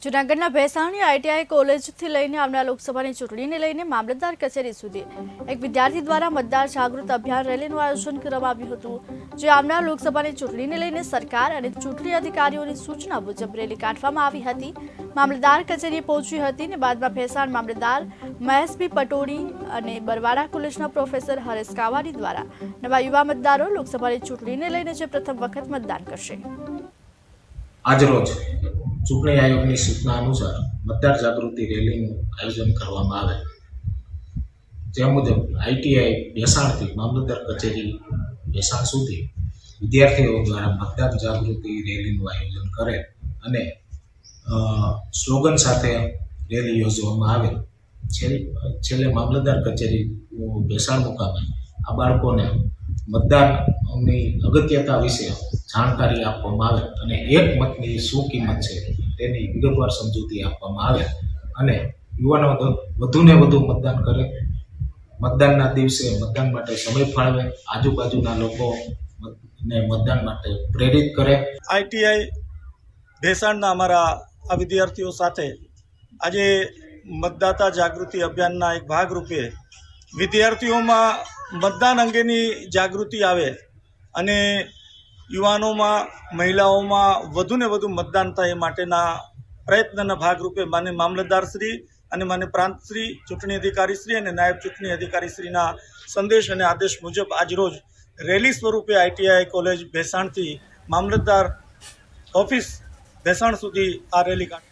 જૂનાગઢના ભેસાણની આઈટીઆઈ કોલેજથી લઈને આવનાર લોકસભાની ચૂંટણીને લઈને મામલતદાર કચેરી સુધી એક વિદ્યાર્થી દ્વારા મતદાર જાગૃત અભિયાન રેલીનું આયોજન કરવામાં આવ્યું હતું, જે આવનાર લોકસભાની ચૂંટણીને લઈને સરકાર અને ચૂંટણી અધિકારીઓની સૂચના મુજબ રેલી કાઢવામાં આવી હતી। મામલતદાર કચેરીએ પહોંચી હતી અને બાદમાં ભેસાણ મામલતદાર મહેશબી પટોડી અને બરવાડા કોલેજના પ્રોફેસર હરેશ કાવાડી દ્વારા નવા યુવા મતદારો લોકસભાની ચૂંટણીને લઈને જે પ્રથમ વખત મતદાન કરશે। આજરોજ ચૂંટણી આયોગની સૂચના અનુસાર મતદાર જાગૃતિ રેલીનું આયોજન કરવામાં આવે, જે મુજબ આઈટીઆઈ ભેસાણથી મામલતદાર કચેરી ભેસાણ સુધી વિદ્યાર્થીઓ દ્વારા મતદાર જાગૃતિ રેલીનું આયોજન કરે અને સ્લોગન સાથે રેલી યોજવામાં આવે। છેલ્લે મામલતદાર કચેરી ભેસાણ મુકામે આ બાળકોને મતદાનની અગત્યતા વિશે જાણકારી આપવામાં આવે અને એક મતની શું કિંમત છે તેની વિગતવાર સમજૂતી આપવામાં આવે અને યુવાનો વધુને વધુ મતદાન કરે, મતદાનના દિવસે મતદાન માટે સમય ફાળવે, આજુબાજુના લોકોને મતદાન માટે પ્રેરિત કરે। આઈટીઆઈ ભેસાણના અમારા આ વિદ્યાર્થીઓ સાથે આજે મતદાતા જાગૃતિ અભિયાનના એક ભાગરૂપે વિદ્યાર્થીઓમાં મતદાન અંગેની જાગૃતિ આવે અને યુવાનોમાં, મહિલાઓમાં વધુને વધુ મતદાન થાય એ માટેના પ્રયત્નના ભાગરૂપે માન્ય મામલતદારશ્રી અને માન્ય પ્રાંતશ્રી, ચૂંટણી અધિકારીશ્રી અને નાયબ ચૂંટણી અધિકારીશ્રીના સંદેશ અને આદેશ મુજબ આજરોજ રેલી સ્વરૂપે આઈટીઆઈ કોલેજ ભેસાણથી મામલતદાર ઓફિસ ભેસાણ સુધી આ રેલી કાઢી।